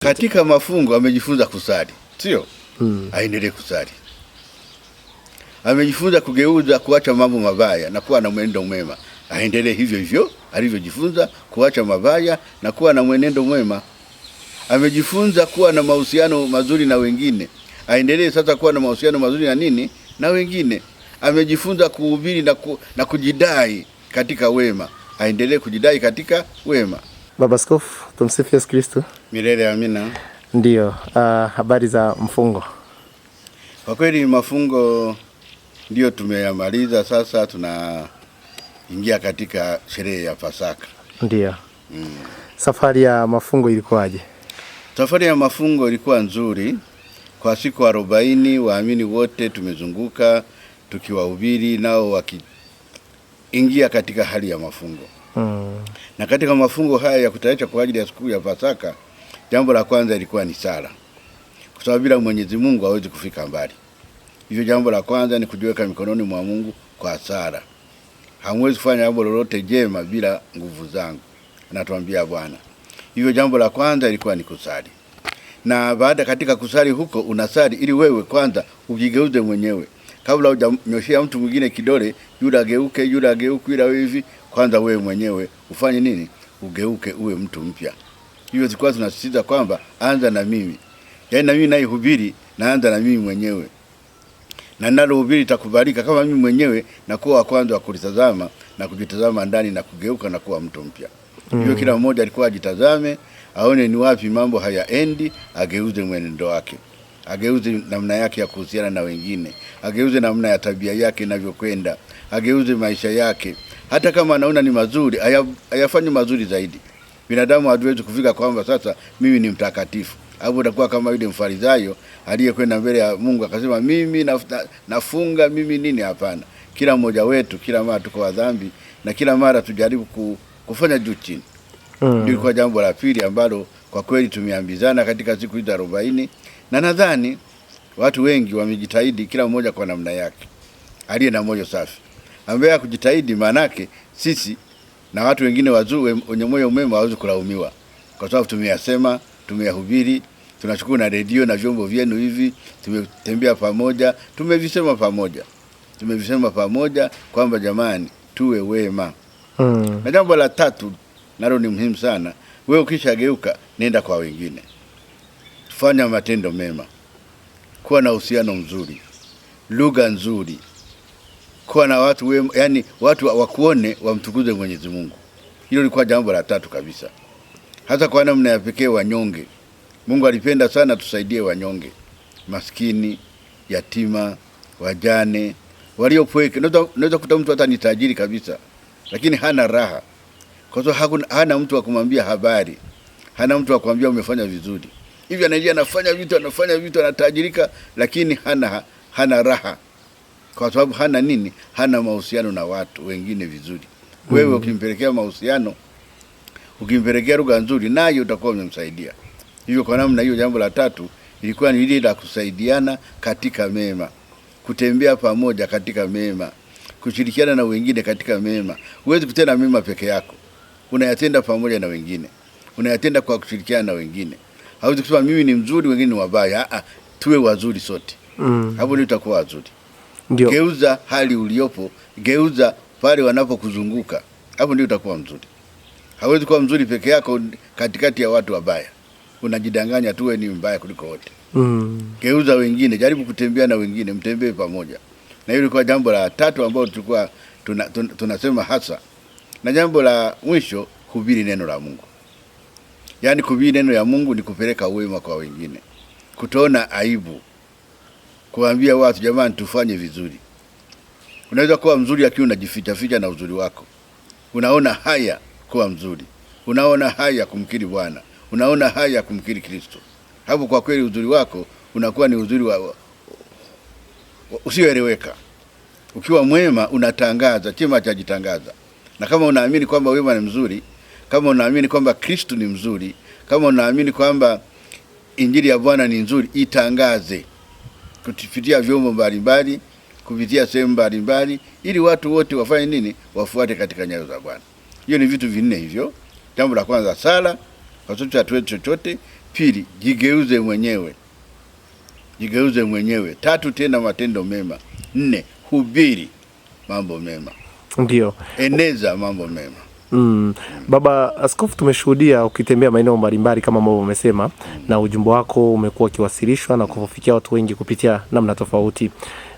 Katika mafungo amejifunza kusali, sio? Aendelee kusali. Amejifunza kugeuza, kuacha mambo mabaya na kuwa na mwenendo mwema. Aendelee hivyo hivyo alivyojifunza kuacha mabaya na kuwa na mwenendo mwema. Amejifunza kuwa na mahusiano mazuri na wengine. Aendelee sasa kuwa na mahusiano mazuri na nini? Na wengine. Amejifunza kuhubiri na kujidai katika wema. Aendelee kujidai katika wema. Baba Askofu, tumsifu Yesu Kristo. Milele amina. Ndio, habari za mfungo? Kwa kweli mafungo ndio tumeyamaliza, sasa tunaingia katika sherehe ya Pasaka. Ndio. Safari ya mafungo ilikuwaje? Safari ya mafungo ilikuwa nzuri. Kwa siku 40 waamini wote tumezunguka tukiwahubiri, nao wakiingia katika hali ya mafungo. Na katika mafungo haya ya kutayarisha kwa ajili ya siku ya Pasaka, jambo la kwanza ilikuwa ni sala. Kwa sababu bila Mwenyezi Mungu hawezi kufika mbali. Hivyo jambo la kwanza ni kujiweka mikononi mwa Mungu kwa sala. Hamwezi kufanya jambo lolote jema bila nguvu zangu, anatuambia Bwana. Hivyo jambo la kwanza ilikuwa ni kusali. Na baada katika kusali huko unasali ili wewe kwanza ujigeuze mwenyewe. Kabla hujamnyoshia mtu mwingine kidole, yule ageuke, ila hivi, kwanza wewe mwenyewe ufanye nini? Ugeuke uwe mtu mpya. Hivyo zikuwa tunasisitiza kwamba anza na mimi. Yaani na mimi naihubiri, naanza na mimi mwenyewe. Na ninalohubiri itakubalika kama mimi mwenyewe na kuwa wa kwanza wa kulitazama na kujitazama ndani na kugeuka na kuwa mtu mpya. Hivyo kila mmoja alikuwa ajitazame, aone ni wapi mambo hayaendi, ageuze mwenendo wake. Ageuze namna yake ya kuhusiana na wengine. Ageuze namna ya tabia yake inavyokwenda. Ageuze maisha yake. Hata kama anaona ni mazuri, ayafanye mazuri zaidi. Binadamu hatuwezi kufika kwamba sasa mimi ni mtakatifu. Hapo utakuwa kama yule Mfarisayo aliyekwenda mbele ya Mungu akasema mimi nafunga mimi nini? Hapana. Kila mmoja wetu kila mara tuko wa dhambi na kila mara tujaribu kufanya juu chini. Ndio kwa jambo la pili ambalo kwa kweli tumeambizana katika siku hizo 40, na nadhani watu wengi wamejitahidi kila mmoja kwa namna yake. Aliye na moyo safi. Ambaye kujitahidi manake sisi na watu wengine wazuri wenye moyo mwema hawezi kulaumiwa. Kwa sababu tumeyasema, tumeyahubiri, tunashukuru na redio na vyombo vyenu hivi, tumetembea pamoja, tumevisema pamoja. Tumevisema pamoja kwamba jamani tuwe wema. Na jambo la tatu nalo ni muhimu sana. Wewe ukishageuka nenda kwa wengine. Fanya matendo mema. Kuwa na uhusiano mzuri. Lugha nzuri. Kuwa na watu wema, yani watu wakuone wamtukuze Mwenyezi Mungu. Hilo lilikuwa jambo la tatu kabisa. Hata kwa namna ya pekee wanyonge. Mungu alipenda sana tusaidie wanyonge. Maskini, yatima, wajane, waliopweke. Unaweza kukuta mtu hata ni tajiri kabisa, lakini hana raha. Kwa sababu hana mtu wa kumwambia habari. Hana mtu wa kumwambia umefanya vizuri. Hivi anaingia anafanya vitu anatajirika, lakini hana raha. Kwa sababu hana nini? Hana mahusiano na watu wengine vizuri. Wewe ukimpelekea mahusiano, ukimpelekea lugha nzuri, naye utakuwa umemsaidia. Hivyo kwa namna hiyo jambo la tatu ilikuwa ni ile la kusaidiana katika mema. Kutembea pamoja katika mema. Kushirikiana na wengine katika mema. Huwezi kutenda mema peke yako. Unayatenda pamoja na wengine. Unayatenda kwa kushirikiana na wengine. Hauwezi kusema mimi ni mzuri wengine ni wabaya. Tuwe wazuri sote. Hapo ndio utakuwa wazuri. Ndio. Geuza hali uliopo, geuza pale wanapokuzunguka. Hapo ndio utakuwa mzuri. Hauwezi kuwa mzuri peke yako katikati ya watu wabaya. Unajidanganya tu wewe ni mbaya kuliko wote. Geuza wengine, jaribu kutembea na wengine, mtembee pamoja. Na hilo lilikuwa jambo la tatu ambalo tulikuwa tunasema hasa. Na jambo la mwisho, kuhubiri neno la Mungu. Yaani kuhubiri neno la Mungu ni kupeleka wema kwa wengine. Kutoona aibu. Kuambia watu jamani tufanye vizuri. Unaweza kuwa mzuri akiwa unajificha na uzuri wako. Unaona haya kuwa mzuri. Unaona haya kumkiri Bwana. Unaona haya kumkiri Kristo. Hapo kwa kweli uzuri wako unakuwa ni uzuri usioeleweka. Ukiwa mwema unatangaza, chema cha jitangaza. Na kama unaamini kwamba wema ni mzuri, kama unaamini kwamba Kristo ni mzuri, kama unaamini kwamba Injili ya Bwana ni nzuri, itangaze. Kupitia vyombo mbalimbali, kupitia sehemu mbalimbali, ili watu wote wafanye nini? Wafuate katika nyayo za Bwana. Hiyo ni vitu vinne hivyo. Jambo la kwanza sala, kwa sababu hatuwezi chochote. Pili, jigeuze mwenyewe. Jigeuze mwenyewe. 3, tena matendo mema. 4, hubiri mambo mema. Ndio. Eneza mambo mema. Baba Askofu, tumeshuhudia ukitembea maeneo mbalimbali kama ambavyo umesema, na ujumbe wako umekuwa ukiwasilishwa na kufikia watu wengi kupitia namna tofauti.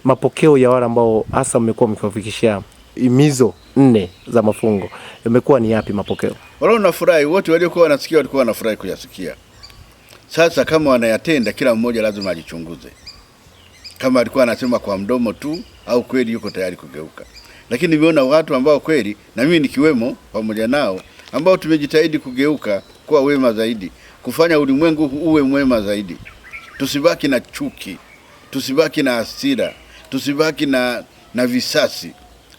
Mapokeo ya wale ambao hasa mmekuwa mkiwafikishia himizo 4 za mafungo imekuwa ni yapi mapokeo? Wala unafurahi, wote waliokuwa wanasikia walikuwa wanafurahi kuyasikia. Sasa kama wanayatenda, kila mmoja lazima ajichunguze, kama alikuwa anasema kwa mdomo tu au kweli yuko tayari kugeuka. Lakini nimeona watu ambao kweli, na mimi nikiwemo pamoja nao, ambao tumejitahidi kugeuka kuwa wema zaidi, kufanya ulimwengu uwe mwema zaidi. Tusibaki na chuki, tusibaki na hasira, tusibaki na visasi.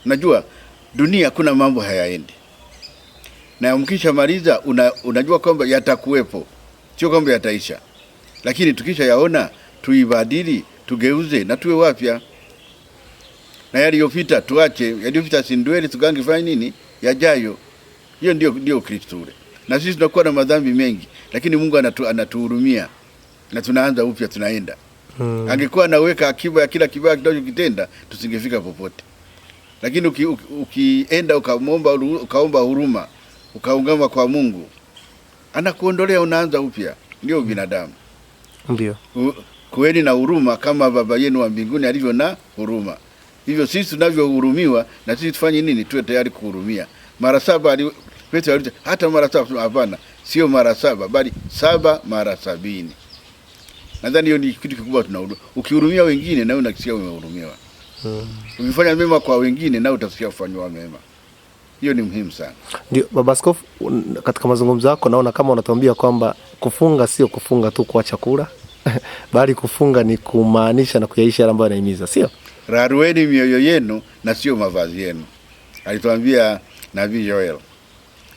Unajua dunia kuna mambo hayaendi, na mkisha maliza unajua kwamba yatakuwepo, sio kwamba yataisha. Lakini tukisha yaona, tuibadili, tugeuze na tuwe wapya. Na yaliyopita tuache, yaliyopita sindweli, tugange fanya nini yajayo. Hiyo ndio Kristo ule. Na sisi tunakuwa na madhambi mengi, lakini Mungu anatuhurumia na tunaanza upya, tunaenda. Angekuwa anaweka akiba ya kila kibaya tunachokitenda, tusingefika popote. Lakini ukienda ukaomba huruma, ukaungama kwa Mungu, anakuondolea, unaanza upya. Ndio binadamu. Ndio. Kuweni na huruma kama Baba yenu wa mbinguni alivyo na huruma. Hivyo sisi tunavyohurumiwa, na sisi tufanye nini? Tuwe tayari kuhurumia. Mara 7 Petro alisema, hata mara 7. Hapana, sio mara 7 bali 7 mara 70. Nadhani hiyo ni kitu kikubwa tunahurumia. Ukihurumia wengine, na wewe unasikia umehurumiwa. Ukifanya mema kwa wengine, na utasikia kufanywa mema. Hiyo ni muhimu sana. Ndio Baba Askofu, katika mazungumzo yako naona kama unatuambia kwamba kufunga sio kufunga tu kwa chakula bali kufunga ni kumaanisha na kuyaishi yale ambayo anahimiza, sio? Rarueni mioyo yenu na sio mavazi yenu. Alituambia Nabii Joel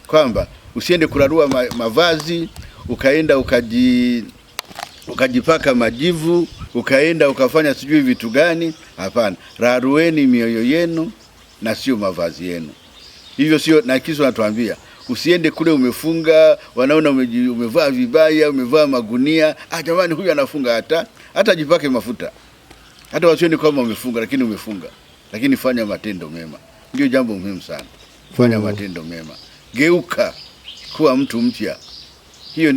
kwamba usiende kurarua mavazi, ukaenda ukajipaka majivu, ukaenda ukafanya sijui vitu gani. Hapana, rarueni mioyo yenu na sio mavazi yenu. Hivyo sio, na kisha anatuambia usiende kule umefunga, wanaona umevaa vibaya, umevaa magunia. Jamani, huyu anafunga, hata jipake mafuta. Hata wasioni kama umefunga, lakini umefunga. Lakini fanya matendo mema. Ndio jambo muhimu sana. Fanya matendo mema. Geuka kuwa mtu mpya. Hiyo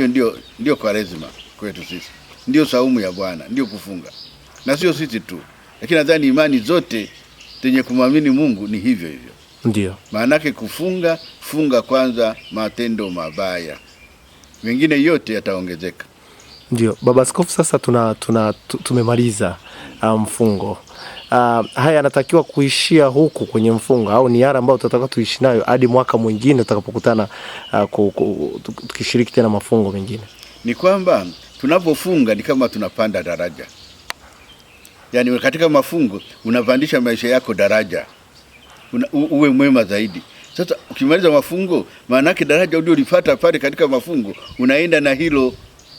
ndio Kwaresima kwetu sisi. Ndio saumu ya Bwana, ndio kufunga. Na sio sisi tu. Lakini nadhani imani zote zenye kumwamini Mungu ni hivyo hivyo. Ndio. Maanake kufunga, funga kwanza matendo mabaya. Mengine yote yataongezeka. Ndio. Baba Askofu, sasa tumemaliza mfungo. Haya yanatakiwa kuishia huku kwenye mfungo, au ni yale ambayo tutataka tuishi nayo hadi mwaka mwingine tutakapokutana tukishiriki tena mafungo mengine? Ni kwamba tunapofunga ni kama tunapanda daraja. Yaani katika mafungo unapandisha maisha yako daraja. Uwe mwema zaidi. Sasa ukimaliza mafungo, maana yake daraja uliolipata pale katika mafungo unaenda na hilo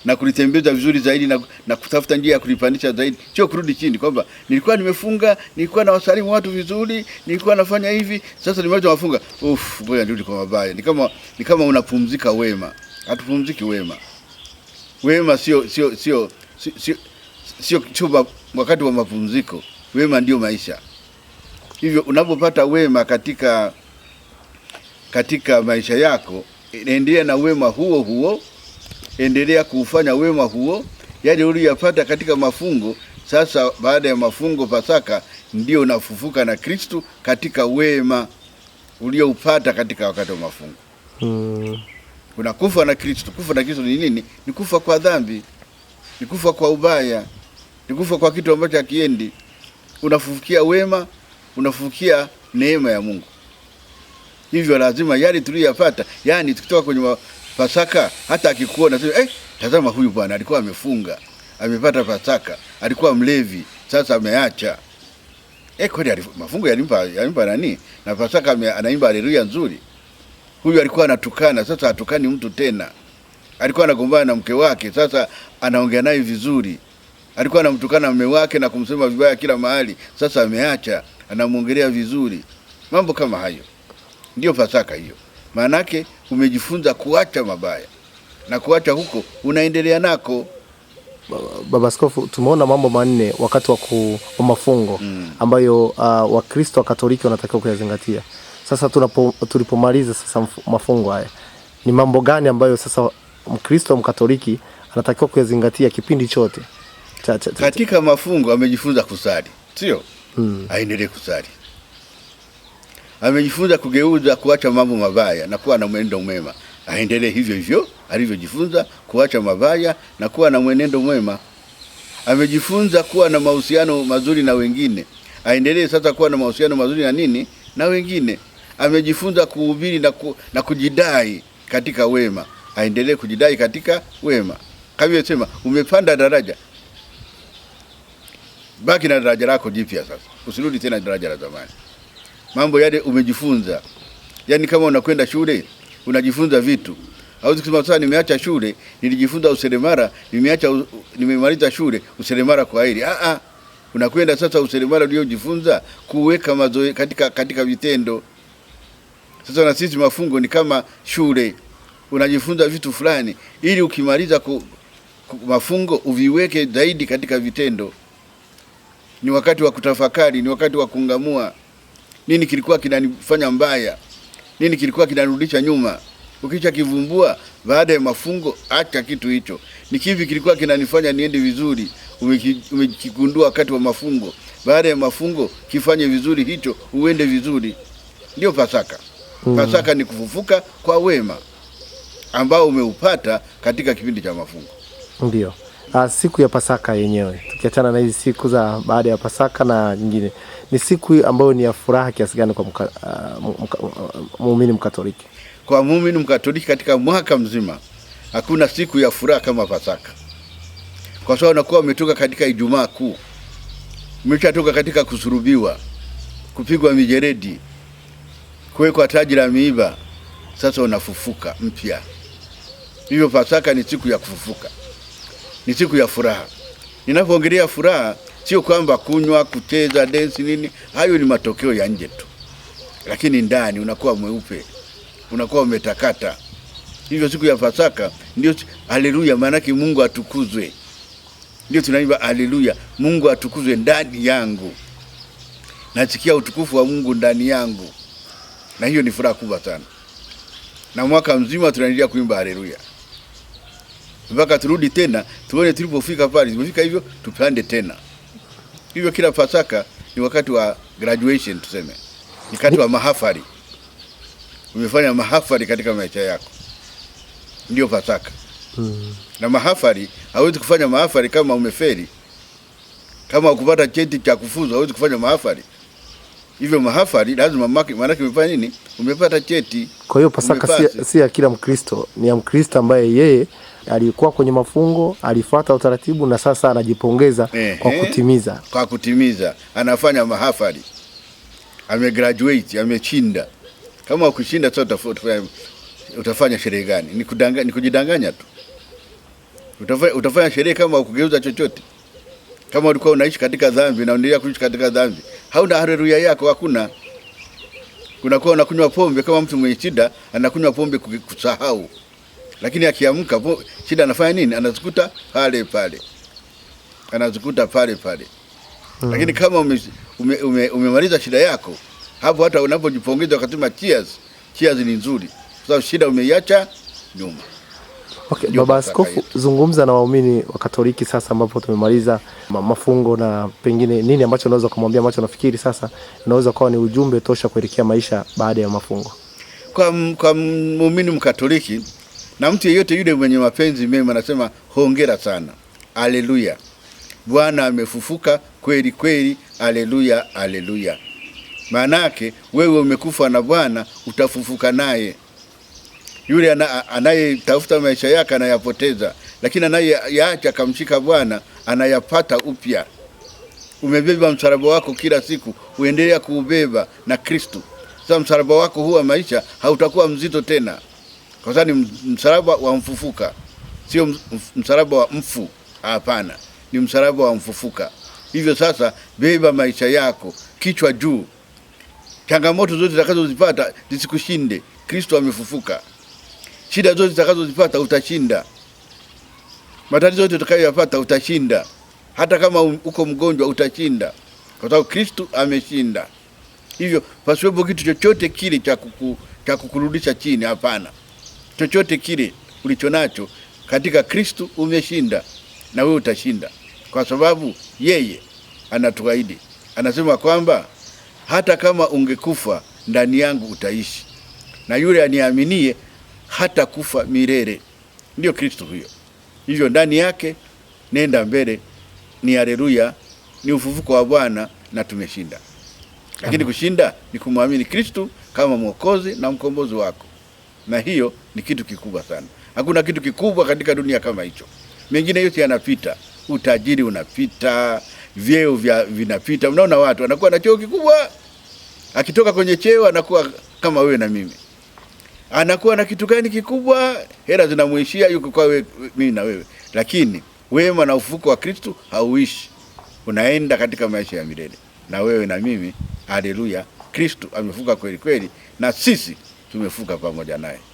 na kulitembeza vizuri zaidi na kutafuta njia ya kulipandisha zaidi. Sio kurudi chini kwamba nilikuwa nimefunga, nilikuwa na wasalimu watu vizuri, nilikuwa nafanya hivi, sasa nimaliza mafunga, ngoja nirudi kwa mabaya. Ni kama unapumzika wema. Hatupumziki wema. Wema sio wakati wa mapumziko. Wema ndio maisha. Hivyo unapopata wema katika maisha yako, endelea na wema huo. Endelea kufanya wema huo, yale uliyopata katika mafungo. Sasa baada ya mafungo Pasaka, ndio unafufuka na Kristo katika wema ulioupata katika wakati wa mafungo. Unakufa na Kristo. Kufa na Kristo ni nini? Ni kufa kwa dhambi, ni kufa kwa ubaya, ni kufa kwa kitu ambacho hakiendi. Unafufukia wema, unafufukia neema ya Mungu. Hivyo lazima yale tuliyopata, yani tukitoka kwenye Pasaka, hata akikuona sema tazama huyu bwana alikuwa amefunga, amepata Pasaka, alikuwa mlevi, sasa ameacha. Kwani mafungo yalimpa nani? Na Pasaka anaimba haleluya nzuri. Huyu alikuwa anatukana, sasa hatukani mtu tena. Alikuwa anagombana na mke wake, sasa anaongea naye vizuri. Alikuwa anamtukana mume wake na kumsema vibaya kila mahali, sasa ameacha, anamuongelea vizuri. Mambo kama hayo. Ndio Pasaka hiyo. Maanake umejifunza kuacha mabaya. na kuacha huko unaendelea nako. Baba Askofu, tumeona mambo manne wakati wa mafungo ambayo Wakristo wa Katoliki wanatakiwa kuyazingatia. Sasa tulipomaliza sasa mafungo haya, ni mambo gani ambayo sasa Mkristo Mkatoliki anatakiwa kuyazingatia kipindi chote? Katika mafungo amejifunza kusali, sio? Aendelee kusali. Amejifunza kugeuza, kuacha mambo mabaya na kuwa na mwenendo mwema. Aendelee hivyo hivyo alivyojifunza kuacha mabaya na kuwa na mwenendo mwema. Amejifunza kuwa na mahusiano mazuri na wengine. Aendelee sasa kuwa na mahusiano mazuri na nini? Na wengine. Amejifunza kuhubiri na kujidai katika wema. Aendelee kujidai katika wema. Kama yesema umepanda daraja, baki na daraja lako jipya sasa. Usirudi tena daraja la zamani. Mambo yale umejifunza. Yaani kama unakwenda shule, unajifunza vitu. Hauwezi kusema sasa nimeacha shule, nilijifunza useremala, nimemaliza shule, useremala kwa heri. Unakwenda sasa useremala uliojifunza kuweka mazoezi katika vitendo. Sasa na sisi mafungo ni kama shule. Unajifunza vitu fulani ili ukimaliza mafungo uviweke zaidi katika vitendo. Ni wakati wa kutafakari, ni wakati wa kungamua. Nini kilikuwa kinanifanya mbaya? Nini kilikuwa kinarudisha nyuma? Ukicha kivumbua baada ya mafungo, acha kitu hicho. Ni kipi kilikuwa kinanifanya niende vizuri? Umekigundua wakati wa mafungo. Baada ya mafungo kifanye vizuri hicho, uende vizuri. Ndio Pasaka. Pasaka ni kufufuka kwa wema ambao umeupata katika kipindi cha mafungo. Ndio. Siku ya Pasaka yenyewe, tukiachana na hizi siku za baada ya Pasaka na nyingine, ni siku ambayo ni ya furaha kiasi gani kwa muumini Mkatoliki? Kwa muumini Mkatoliki katika mwaka mzima hakuna siku ya furaha kama Pasaka. Kwa sababu unakuwa umetoka katika Ijumaa Kuu, umeshatoka katika kusurubiwa, kupigwa mijeredi, kuwekwa taji la miiba, sasa unafufuka mpya. Hivyo Pasaka ni siku ya kufufuka, ni siku ya furaha. Ninapoongelea furaha, sio kwamba kunywa, kucheza, dance nini, hayo ni matokeo ya nje tu. Lakini ndani unakuwa mweupe, unakuwa umetakata. Hivyo siku ya Pasaka ndio haleluya, maana yake Mungu atukuzwe. Ndio tunaimba haleluya, Mungu atukuzwe ndani yangu. Nasikia utukufu wa Mungu ndani yangu. Na hiyo ni furaha kubwa sana. Na mwaka mzima tunaendelea kuimba haleluya. Mpaka turudi tena, tuone tulipofika pale, tumefika hivyo, tupande tena. Hivyo kila Pasaka ni wakati wa graduation tuseme. Ni wakati wa mahafali. Umefanya mahafali katika maisha yako. Ndio Pasaka. Na mahafali, hauwezi kufanya mahafali kama umefeli. Kama ukupata cheti cha kufuzu, hauwezi kufanya mahafali. Hivyo mahafali lazima maana yake umefanya nini? Umepata cheti. Kwa hiyo Pasaka si ya kila Mkristo, ni ya Mkristo ambaye yeye alikuwa kwenye mafungo, alifuata utaratibu na sasa anajipongeza kwa kutimiza. Kwa kutimiza, anafanya mahafali. Amegraduate, ameshinda. Kama ukishinda sasa utafanya sherehe gani? Ni kujidanganya tu. Utafanya sherehe kama ukugeuza chochote. Kama ulikuwa unaishi katika dhambi na unaendelea kuishi katika dhambi, hauna haleluya yako, hakuna. Unakuwa unakunywa pombe kama mtu mwenye shida, anakunywa pombe kusahau. Lakini akiamka shida anafanya nini? Anazikuta pale pale. Anazikuta pale pale. Lakini kama umemaliza shida yako, hapo hata unapojipongeza ukasema cheers, cheers ni nzuri. Sababu shida umeiacha nyuma. Okay, Baba Askofu, zungumza na waumini wa Katoliki sasa ambapo tumemaliza mafungo, na pengine nini ambacho unaweza kumwambia, ambacho nafikiri sasa unaweza kuwa ni ujumbe tosha kuelekea maisha baada ya mafungo. Kwa muumini Mkatoliki na mtu yeyote yule mwenye mapenzi mema, nasema hongera sana. Haleluya. Bwana amefufuka kweli kweli. Haleluya, haleluya. Maana yake wewe umekufa na Bwana, utafufuka naye. Yule anayetafuta maisha yake anayapoteza, lakini anayeyaacha kamshika Bwana anayapata upya. Umebeba msalaba wako kila siku, uendelea kuubeba na Kristo. Sasa msalaba wako huwa maisha hautakuwa mzito tena. Kwa sababu ni msalaba wa mfufuka. Sio msalaba wa mfu, hapana. Ni msalaba wa mfufuka. Hivyo sasa beba maisha yako kichwa juu. Changamoto zote zitakazozipata zisikushinde. Kristo amefufuka. Shida zote utakazozipata utashinda. Matatizo yote utakayoyapata utashinda. Hata kama uko mgonjwa utashinda, kwa sababu Kristo ameshinda. Hivyo pasiwepo kitu chochote kile cha kukurudisha chini. Hapana, chochote kile ulichonacho katika Kristo umeshinda, na wewe utashinda, kwa sababu yeye anatuahidi, anasema kwamba hata kama ungekufa ndani yangu utaishi, na yule aniaminie hata kufa milele. Ndio Kristo huyo. Hivyo ndani yake nenda mbele, ni haleluya, ni ufufuko wa Bwana, na tumeshinda. Lakini kushinda ni kumwamini Kristo kama Mwokozi na mkombozi wako, na hiyo ni kitu kikubwa sana. Hakuna kitu kikubwa katika dunia kama hicho. Mengine yote yanapita, utajiri unapita, vyeo vinapita. Unaona watu anakuwa na cheo kikubwa, akitoka kwenye cheo anakuwa kama wewe na mimi. Anakuwa na kitu gani kikubwa, hela zinamuishia, yuko kwa mimi na wewe. Lakini wema na ufufuko wa Kristo hauishi, unaenda katika maisha ya milele, na wewe na mimi, haleluya, Kristo amefuka kweli kweli, na sisi tumefuka pamoja naye.